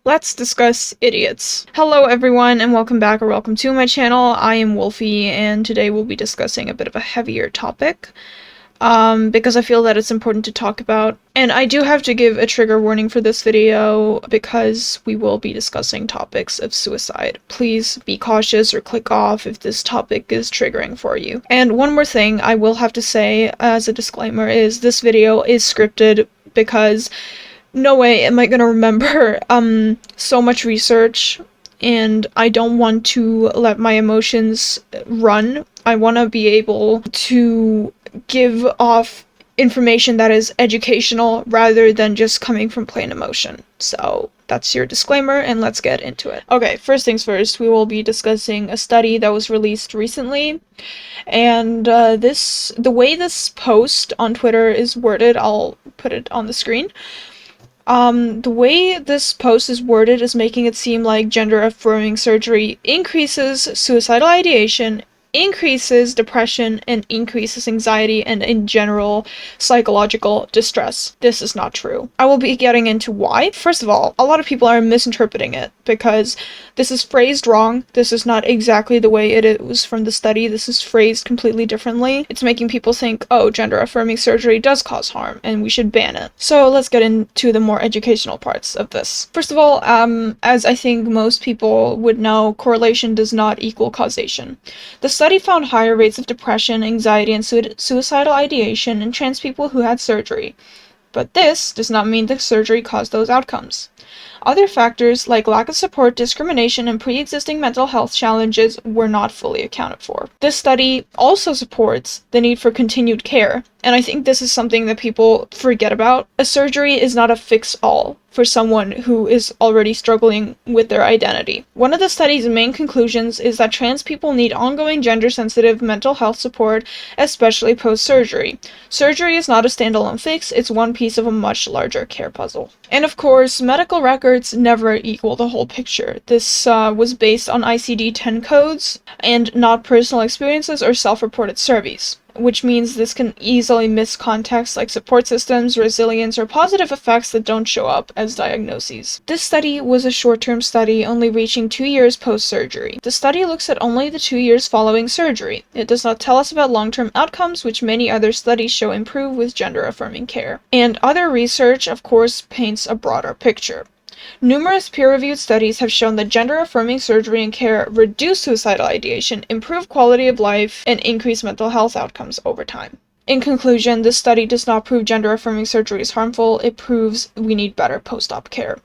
Let's discuss idiots. Hello everyone and welcome back or welcome to my channel. I am Wolfie and today we'll be discussing a bit of a heavier topic because I feel that it's important to talk about. And I do have to give a trigger warning for this video because we will be discussing topics of suicide. Please be cautious or click off if this topic is triggering for you. And one more thing I will have to say as a disclaimer is this video is scripted because no way am I gonna remember so much research, and I don't want to let my emotions run. I want to be able to give off information that is educational rather than just coming from plain emotion. So that's your disclaimer and let's get into it. Okay, first things first, we will be discussing a study that was released recently. And the way this post on Twitter is worded, I'll put it on the screen. The way this post is worded is making it seem like gender-affirming surgery increases suicidal ideation, increases depression, and increases anxiety and, in general, psychological distress. This is not true. I will be getting into why. First of all, a lot of people are misinterpreting it because this is phrased wrong. This is not exactly the way it was from the study. This is phrased completely differently. It's making people think, oh, gender-affirming surgery does cause harm and we should ban it. So let's get into the more educational parts of this. First of all, as I think most people would know, correlation does not equal causation. The study found higher rates of depression, anxiety, and suicidal ideation in trans people who had surgery. But this does not mean the surgery caused those outcomes. Other factors like lack of support, discrimination, and pre-existing mental health challenges were not fully accounted for. This study also supports the need for continued care, and I think this is something that people forget about. A surgery is not a fix-all for someone who is already struggling with their identity. One of the study's main conclusions is that trans people need ongoing gender-sensitive mental health support, especially post-surgery. Surgery is not a standalone fix, it's one piece of a much larger care puzzle. And of course, medical records never equal the whole picture. This was based on ICD-10 codes and not personal experiences or self-reported surveys, which means this can easily miss context like support systems, resilience, or positive effects that don't show up as diagnoses. This study was a short-term study only reaching 2 years post-surgery. The study looks at only the 2 years following surgery. It does not tell us about long-term outcomes, which many other studies show improve with gender-affirming care. And other research, of course, paints a broader picture. Numerous peer-reviewed studies have shown that gender-affirming surgery and care reduce suicidal ideation, improve quality of life, and increase mental health outcomes over time. In conclusion, this study does not prove gender-affirming surgery is harmful, it proves we need better post-op care.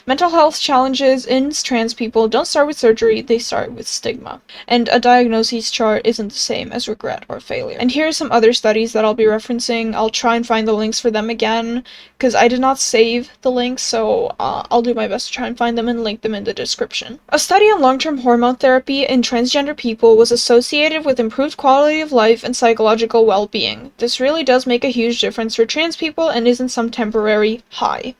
Mental health challenges in trans people don't start with surgery, they start with stigma. And a diagnosis chart isn't the same as regret or failure. And here are some other studies that I'll be referencing. I'll try and find the links for them again, because I did not save the links, so I'll do my best to try and find them and link them in the description. A study on long-term hormone therapy in transgender people was associated with improved quality of life and psychological well-being. This really does make a huge difference for trans people and isn't some temporary high.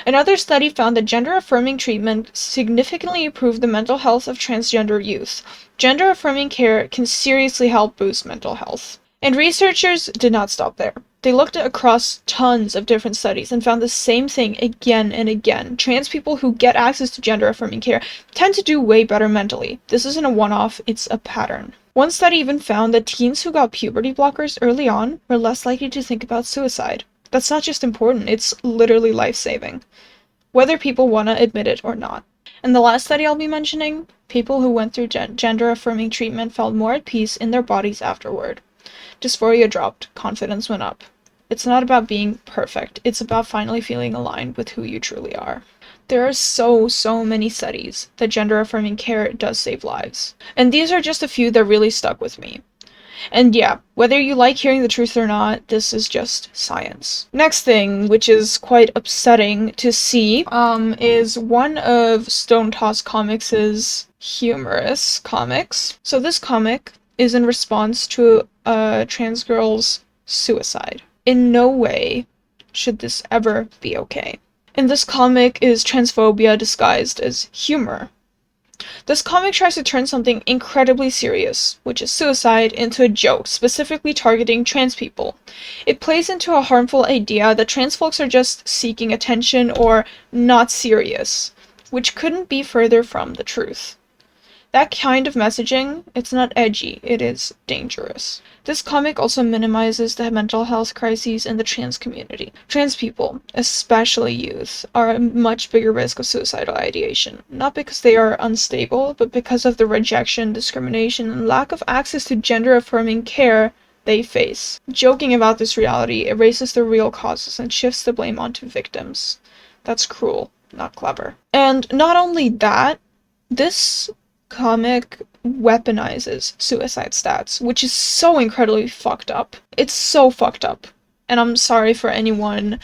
Another study found that gender-affirming treatment significantly improved the mental health of transgender youth. Gender-affirming care can seriously help boost mental health. And researchers did not stop there. They looked across tons of different studies and found the same thing again and again. Trans people who get access to gender-affirming care tend to do way better mentally. This isn't a one-off, it's a pattern. One study even found that teens who got puberty blockers early on were less likely to think about suicide. That's not just important, it's literally life-saving, whether people want to admit it or not. And the last study I'll be mentioning, people who went through gender-affirming treatment felt more at peace in their bodies afterward. Dysphoria dropped, confidence went up. It's not about being perfect, it's about finally feeling aligned with who you truly are. There are so many studies that gender-affirming care does save lives. And these are just a few that really stuck with me. And yeah, whether you like hearing the truth or not, this is just science. Next thing, which is quite upsetting to see, is one of Stone Toss Comics' humorous comics. So this comic is in response to a trans girl's suicide. In no way should this ever be okay. And this comic is transphobia disguised as humor. This comic tries to turn something incredibly serious, which is suicide, into a joke, specifically targeting trans people. It plays into a harmful idea that trans folks are just seeking attention or not serious. which couldn't be further from the truth. That kind of messaging, it's not edgy, it is dangerous. This comic also minimizes the mental health crises in the trans community. Trans people, especially youth, are at a much bigger risk of suicidal ideation, not because they are unstable, but because of the rejection, discrimination, and lack of access to gender-affirming care they face. Joking about this reality erases the real causes and shifts the blame onto victims. That's cruel, not clever. And not only that, this comic weaponizes suicide stats, which is so incredibly fucked up. It's so fucked up. And I'm sorry for anyone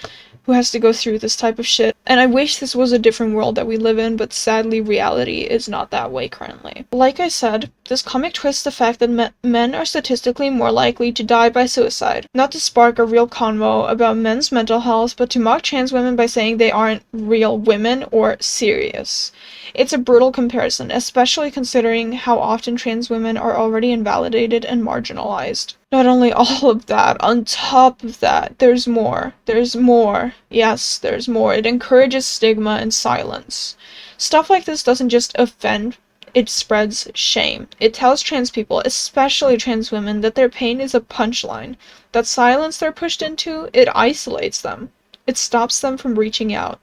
who has to go through this type of shit. And I wish this was a different world that we live in, but sadly reality is not that way currently. Like I said, this comic twists the fact that men are statistically more likely to die by suicide, not to spark a real convo about men's mental health, but to mock trans women by saying they aren't real women or serious. It's a brutal comparison, especially considering how often trans women are already invalidated and marginalized. Not only all of that, on top of that, there's more. There's more. Yes, there's more. It encourages stigma and silence. Stuff like this doesn't just offend, it spreads shame. It tells trans people, especially trans women, that their pain is a punchline. That silence they're pushed into, it isolates them. It stops them from reaching out.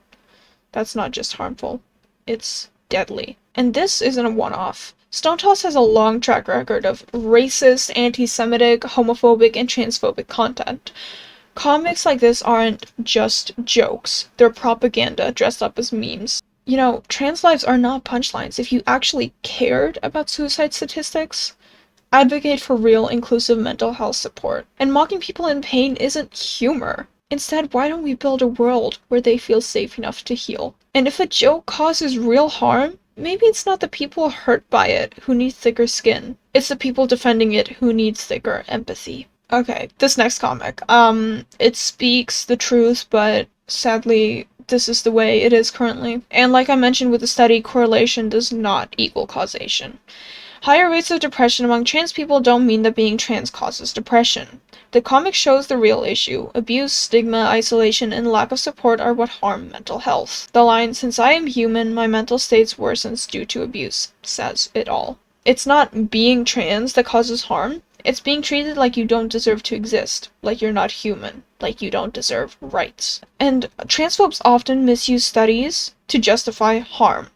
That's not just harmful. It's deadly. And this isn't a one-off. Stone Toss has a long track record of racist, anti-Semitic, homophobic, and transphobic content. Comics like this aren't just jokes. They're propaganda dressed up as memes. You know, trans lives are not punchlines. If you actually cared about suicide statistics, advocate for real, inclusive mental health support. And mocking people in pain isn't humor. Instead, why don't we build a world where they feel safe enough to heal? And if a joke causes real harm, maybe it's not the people hurt by it who need thicker skin. It's the people defending it who need thicker empathy. Okay, this next comic. It speaks the truth, but sadly, this is the way it is currently. And like I mentioned with the study, correlation does not equal causation. Higher rates of depression among trans people don't mean that being trans causes depression. The comic shows the real issue. Abuse, stigma, isolation, and lack of support are what harm mental health. The line, "Since I am human, my mental state worsens due to abuse," says it all. It's not being trans that causes harm. It's being treated like you don't deserve to exist, like you're not human, like you don't deserve rights. And transphobes often misuse studies to justify harm.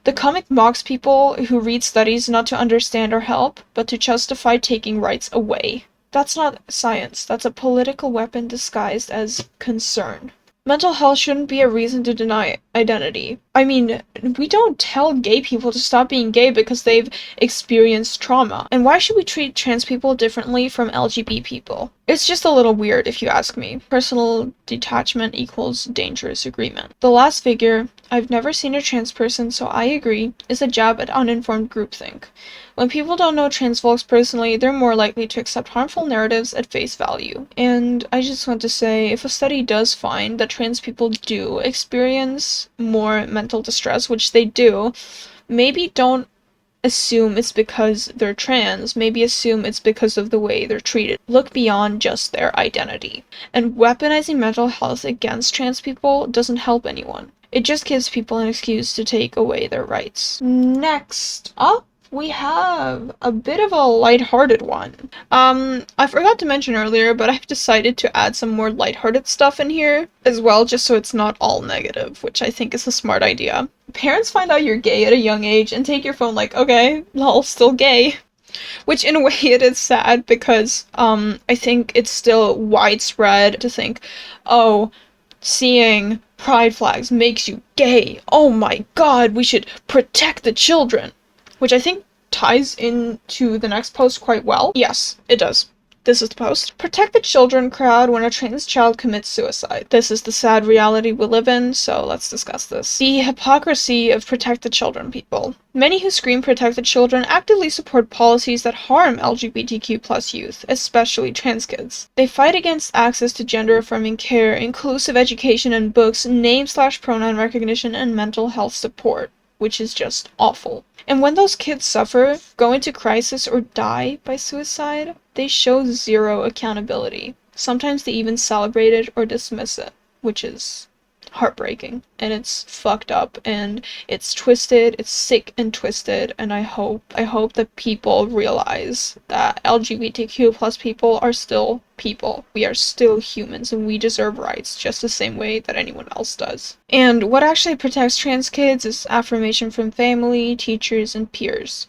The comic mocks people who read studies not to understand or help, but to justify taking rights away. That's not science, that's a political weapon disguised as concern. Mental health shouldn't be a reason to deny identity. I mean, we don't tell gay people to stop being gay because they've experienced trauma. And why should we treat trans people differently from LGBT people? It's just a little weird if you ask me. Personal detachment equals dangerous agreement. The last figure, "I've never seen a trans person, so I agree," is a jab at uninformed groupthink. When people don't know trans folks personally, they're more likely to accept harmful narratives at face value. And I just want to say, if a study does find that trans people do experience more mental distress, which they do, maybe don't assume it's because they're trans, maybe assume it's because of the way they're treated. Look beyond just their identity. And weaponizing mental health against trans people doesn't help anyone. It just gives people an excuse to take away their rights. Next up, we have a bit of a lighthearted one. I forgot to mention earlier, but I've decided to add some more lighthearted stuff in here as well, just so it's not all negative, which I think is a smart idea. Parents find out you're gay at a young age and take your phone like, okay, lol, still gay. Which in a way it is sad because, I think it's still widespread to think, oh, seeing pride flags makes you gay. Oh my god, we should protect the children. Which I think ties into the next post quite well. Yes, it does. This is the post. "Protect the children" crowd when a trans child commits suicide. This is the sad reality we live in, so let's discuss this. The hypocrisy of protect the children people. Many who scream protect the children actively support policies that harm LGBTQ+ youth, especially trans kids. They fight against access to gender-affirming care, inclusive education and books, name/pronoun recognition, and mental health support, which is just awful. And when those kids suffer, go into crisis, or die by suicide, they show zero accountability. Sometimes they even celebrate it or dismiss it, which is heartbreaking, and it's fucked up, and it's twisted, it's sick and twisted, and I hope that people realize that LGBTQ plus people are still people. We are still humans, and we deserve rights just the same way that anyone else does. And what actually protects trans kids is affirmation from family, teachers, and peers.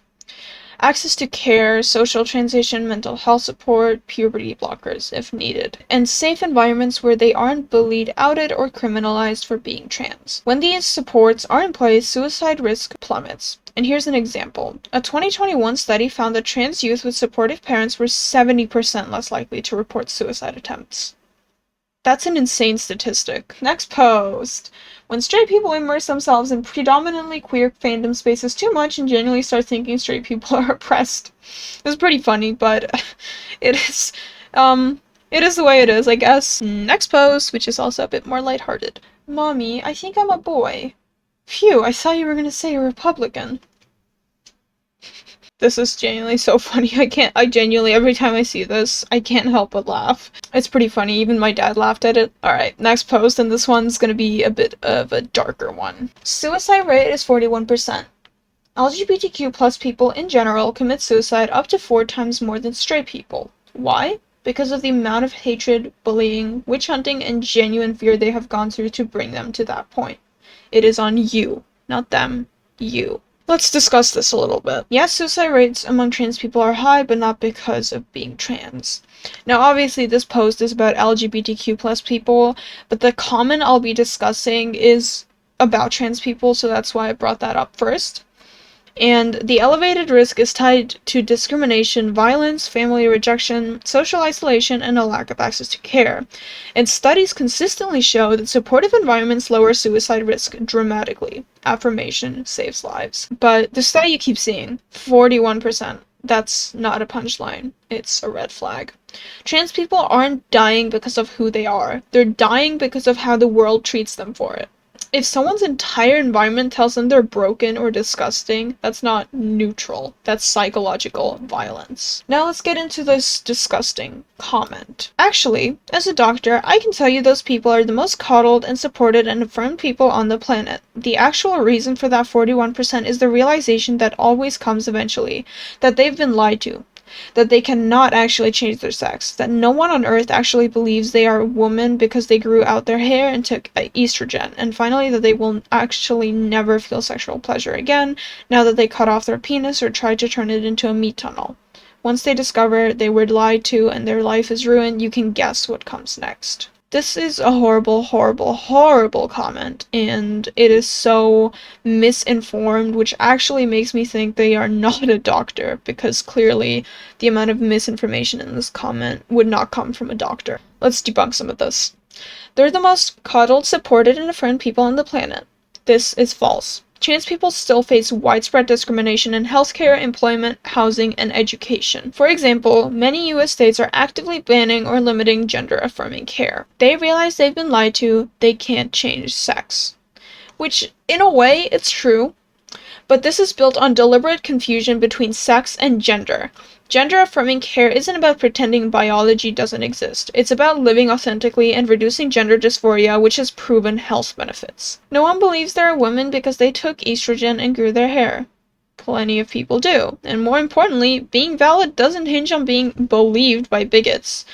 Access to care, social transition, mental health support, puberty blockers if needed, and safe environments where they aren't bullied, outed, or criminalized for being trans. When these supports are in place, suicide risk plummets. And here's an example. A 2021 study found that trans youth with supportive parents were 70% less likely to report suicide attempts. That's an insane statistic. Next post. When straight people immerse themselves in predominantly queer fandom spaces too much and genuinely start thinking straight people are oppressed. It's pretty funny, but it is the way it is, I guess. Next post, which is also a bit more lighthearted. Mommy, I think I'm a boy. Phew, I thought you were gonna say a Republican. This is genuinely so funny. I genuinely, every time I see this, I can't help but laugh. It's pretty funny. Even my dad laughed at it. Alright, next post, and this one's gonna be a bit of a darker one. Suicide rate is 41%. LGBTQ plus people in general commit suicide up to 4 times more than straight people. Why? Because of the amount of hatred, bullying, witch hunting, and genuine fear they have gone through to bring them to that point. It is on you, not them, you. Let's discuss this a little bit. Yes, suicide rates among trans people are high, but not because of being trans. Now, obviously, this post is about LGBTQ plus people, but the comment I'll be discussing is about trans people, so that's why I brought that up first. And the elevated risk is tied to discrimination, violence, family rejection, social isolation, and a lack of access to care. And studies consistently show that supportive environments lower suicide risk dramatically. Affirmation saves lives. But the study you keep seeing, 41%. That's not a punchline. It's a red flag. Trans people aren't dying because of who they are. They're dying because of how the world treats them for it. If someone's entire environment tells them they're broken or disgusting, that's not neutral. That's psychological violence. Now let's get into this disgusting comment. Actually, as a doctor, I can tell you those people are the most coddled and supported and affirmed people on the planet. The actual reason for that 41% is the realization that always comes eventually, that they've been lied to. That they cannot actually change their sex, that no one on earth actually believes they are a woman because they grew out their hair and took estrogen, and finally that they will actually never feel sexual pleasure again now that they cut off their penis or tried to turn it into a meat tunnel. Once they discover they were lied to and their life is ruined, you can guess what comes next. This is a horrible, horrible, horrible comment, and it is so misinformed, which actually makes me think they are not a doctor, because clearly the amount of misinformation in this comment would not come from a doctor. Let's debunk some of this. They're the most coddled, supported, and affirmed people on the planet. This is false. Trans people still face widespread discrimination in healthcare, employment, housing, and education. For example, many US states are actively banning or limiting gender-affirming care. They realize they've been lied to, they can't change sex. Which, in a way, it's true, but this is built on deliberate confusion between sex and gender. Gender-affirming care isn't about pretending biology doesn't exist. It's about living authentically and reducing gender dysphoria, which has proven health benefits. No one believes they're a woman because they took estrogen and grew their hair. Plenty of people do. And more importantly, being valid doesn't hinge on being believed by bigots.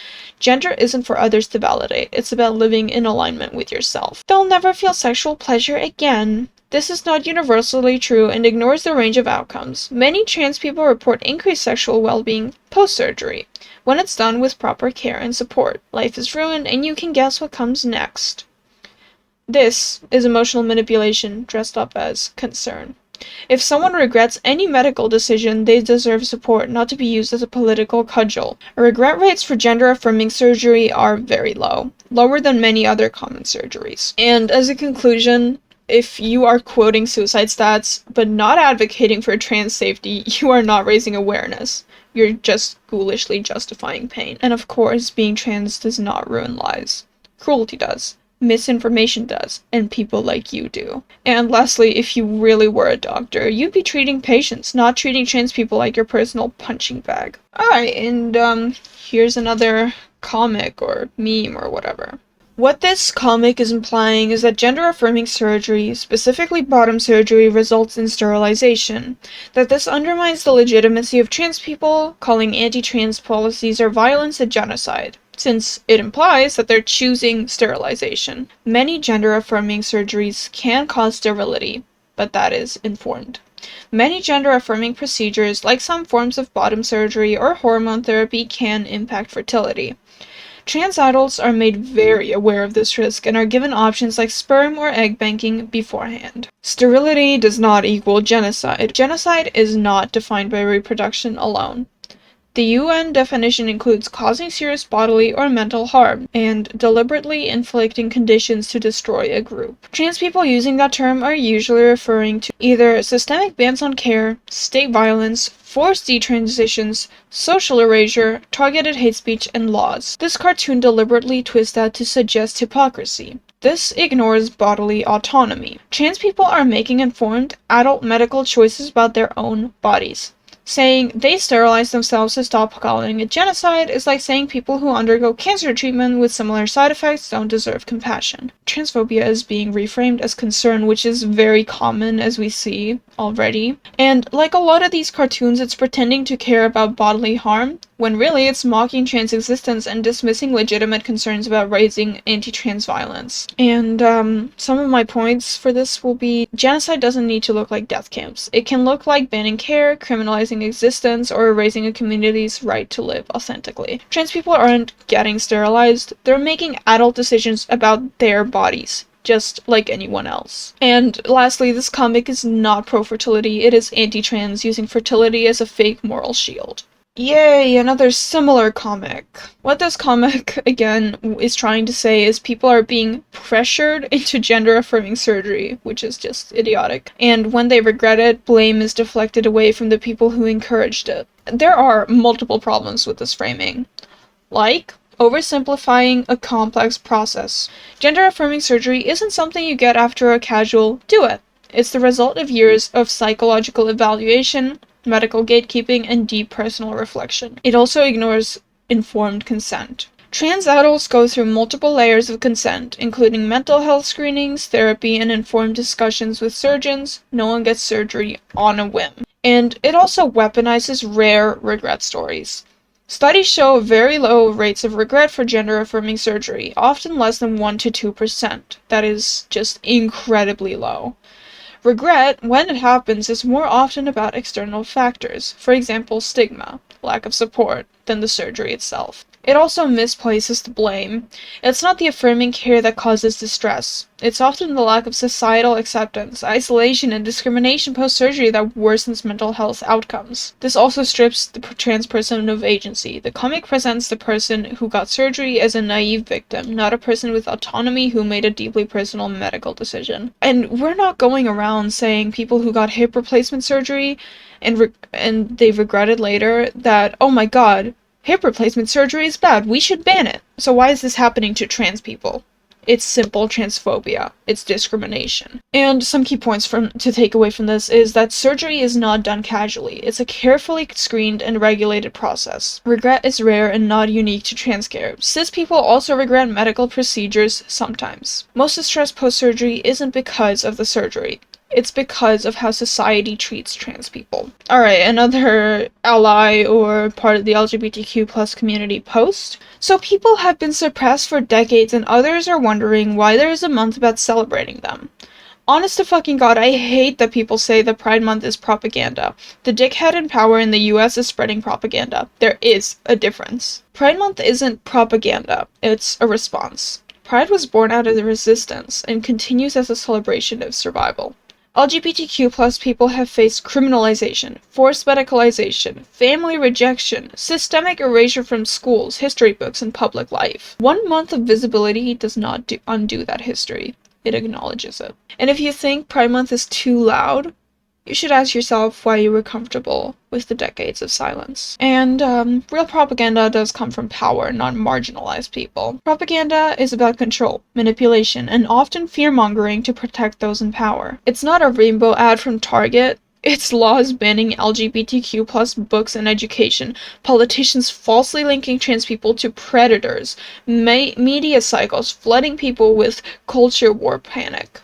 Gender isn't for others to validate. It's about living in alignment with yourself. They'll never feel sexual pleasure again. This is not universally true and ignores the range of outcomes. Many trans people report increased sexual well-being post-surgery, when it's done with proper care and support. Life is ruined, and you can guess what comes next. This is emotional manipulation dressed up as concern. If someone regrets any medical decision, they deserve support, not to be used as a political cudgel. Regret rates for gender-affirming surgery are very low, lower than many other common surgeries. And as a conclusion, if you are quoting suicide stats, but not advocating for trans safety, you are not raising awareness. You're just ghoulishly justifying pain. And of course, being trans does not ruin lives. Cruelty does. Misinformation does. And people like you do. And lastly, if you really were a doctor, you'd be treating patients, not treating trans people like your personal punching bag. Alright, and here's another comic or meme or whatever. What this comic is implying is that gender-affirming surgery, specifically bottom surgery, results in sterilization, that this undermines the legitimacy of trans people, calling anti-trans policies are violence and genocide, since it implies that they're choosing sterilization. Many gender-affirming surgeries can cause sterility, but that is informed. Many gender-affirming procedures, like some forms of bottom surgery or hormone therapy, can impact fertility. Trans adults are made very aware of this risk and are given options like sperm or egg banking beforehand. Sterility does not equal genocide. Genocide is not defined by reproduction alone. The UN definition includes causing serious bodily or mental harm and deliberately inflicting conditions to destroy a group. Trans people using that term are usually referring to either systemic bans on care, state violence, forced detransitions, social erasure, targeted hate speech, and laws. This cartoon deliberately twists that to suggest hypocrisy. This ignores bodily autonomy. Trans people are making informed, adult medical choices about their own bodies. Saying they sterilize themselves to stop calling it genocide is like saying people who undergo cancer treatment with similar side effects don't deserve compassion. Transphobia is being reframed as concern, which is very common as we see already. And like a lot of these cartoons, it's pretending to care about bodily harm, when really it's mocking trans existence and dismissing legitimate concerns about raising anti-trans violence. And some of my points for this will be, genocide doesn't need to look like death camps. It can look like banning care, criminalizing existence, or erasing a community's right to live authentically. Trans people aren't getting sterilized, they're making adult decisions about their bodies, just like anyone else. And lastly, this comic is not pro-fertility, it is anti-trans, using fertility as a fake moral shield. Yay, another similar comic. What this comic, again, is trying to say is people are being pressured into gender-affirming surgery, which is just idiotic. And when they regret it, blame is deflected away from the people who encouraged it. There are multiple problems with this framing. Like, oversimplifying a complex process. Gender-affirming surgery isn't something you get after a casual do it. It's the result of years of psychological evaluation, medical gatekeeping, and deep personal reflection. It also ignores informed consent. Trans adults go through multiple layers of consent, including mental health screenings, therapy, and informed discussions with surgeons. No one gets surgery on a whim. And it also weaponizes rare regret stories. Studies show very low rates of regret for gender-affirming surgery, often less than 1 to 2%. That is just incredibly low. Regret, when it happens, is more often about external factors, for example stigma, lack of support, than the surgery itself. It also misplaces the blame. It's not the affirming care that causes distress. It's often the lack of societal acceptance, isolation, and discrimination post-surgery that worsens mental health outcomes. This also strips the trans person of agency. The comic presents the person who got surgery as a naive victim, not a person with autonomy who made a deeply personal medical decision. And we're not going around saying people who got hip replacement surgery and they regretted later that, oh my god, hip replacement surgery is bad, we should ban it. So why is this happening to trans people? It's simple transphobia. It's discrimination. And some key points to take away from this is that surgery is not done casually. It's a carefully screened and regulated process. Regret is rare and not unique to trans care. Cis people also regret medical procedures sometimes. Most distress post-surgery isn't because of the surgery. It's because of how society treats trans people. Alright, another ally or part of the LGBTQ+ community post. So people have been suppressed for decades and others are wondering why there is a month about celebrating them. Honest to fucking god, I hate that people say that Pride Month is propaganda. The dickhead in power in the US is spreading propaganda. There is a difference. Pride Month isn't propaganda, it's a response. Pride was born out of the resistance and continues as a celebration of survival. LGBTQ+ people have faced criminalization, forced medicalization, family rejection, systemic erasure from schools, history books, and public life. 1 month of visibility does not undo that history. It acknowledges it. And if you think Pride Month is too loud, you should ask yourself why you were comfortable with the decades of silence. And real propaganda does come from power, not marginalized people. Propaganda is about control, manipulation, and often fear-mongering to protect those in power. It's not a rainbow ad from Target. It's laws banning LGBTQ plus books and education, politicians falsely linking trans people to predators, media cycles flooding people with culture war panic.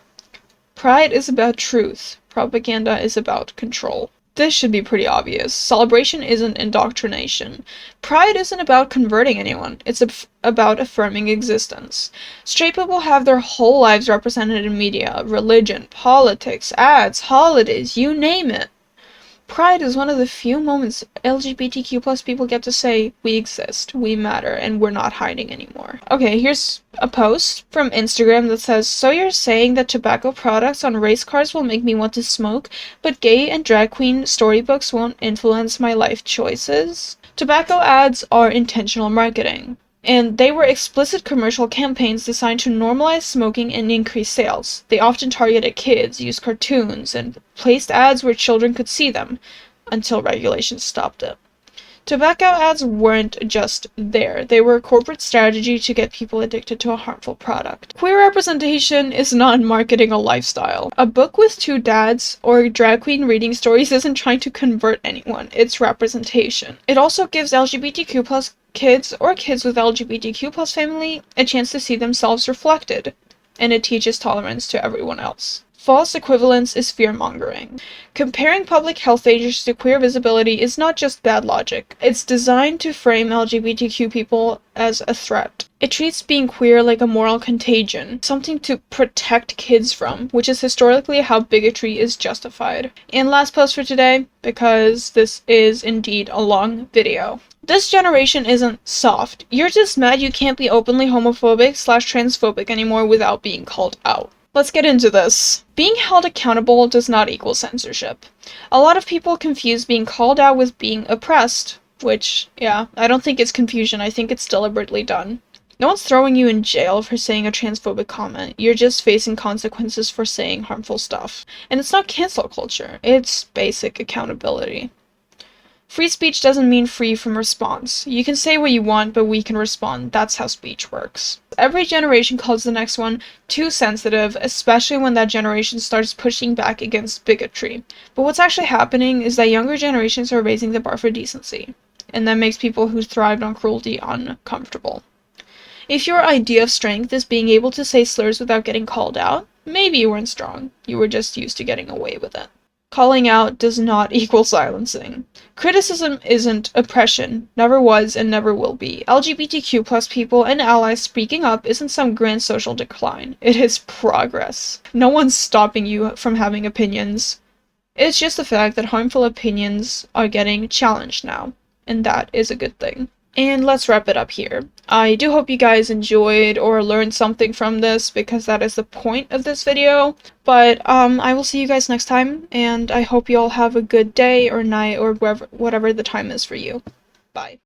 Pride is about truth. Propaganda is about control. This should be pretty obvious. Celebration isn't indoctrination. Pride isn't about converting anyone. It's about affirming existence. Straight people have their whole lives represented in media, religion, politics, ads, holidays, you name it. Pride is one of the few moments LGBTQ plus people get to say, we exist, we matter, and we're not hiding anymore. Okay, here's a post from Instagram that says, so you're saying that tobacco products on race cars will make me want to smoke, but gay and drag queen storybooks won't influence my life choices? Tobacco ads are intentional marketing. And they were explicit commercial campaigns designed to normalize smoking and increase sales. They often targeted kids, used cartoons, and placed ads where children could see them, until regulations stopped it. Tobacco ads weren't just there. They were a corporate strategy to get people addicted to a harmful product. Queer representation is not marketing a lifestyle. A book with two dads or drag queen reading stories isn't trying to convert anyone. It's representation. It also gives LGBTQ plus kids or kids with LGBTQ plus family a chance to see themselves reflected, and it teaches tolerance to everyone else. False equivalence is fear-mongering. Comparing public health dangers to queer visibility is not just bad logic. It's designed to frame LGBTQ people as a threat. It treats being queer like a moral contagion, something to protect kids from, which is historically how bigotry is justified. And last post for today, because this is indeed a long video. This generation isn't soft. You're just mad you can't be openly homophobic/transphobic anymore without being called out. Let's get into this. Being held accountable does not equal censorship. A lot of people confuse being called out with being oppressed, which, yeah, I don't think it's confusion, I think it's deliberately done. No one's throwing you in jail for saying a transphobic comment, you're just facing consequences for saying harmful stuff. And it's not cancel culture, it's basic accountability. Free speech doesn't mean free from response. You can say what you want, but we can respond. That's how speech works. Every generation calls the next one too sensitive, especially when that generation starts pushing back against bigotry. But what's actually happening is that younger generations are raising the bar for decency, and that makes people who thrived on cruelty uncomfortable. If your idea of strength is being able to say slurs without getting called out, maybe you weren't strong. You were just used to getting away with it. Calling out does not equal silencing. Criticism isn't oppression, never was and never will be. LGBTQ plus people and allies speaking up isn't some grand social decline. It is progress. No one's stopping you from having opinions. It's just the fact that harmful opinions are getting challenged now, and that is a good thing. And let's wrap it up here. I do hope you guys enjoyed or learned something from this, because that is the point of this video. But I will see you guys next time, and I hope you all have a good day or night or whatever the time is for you. Bye.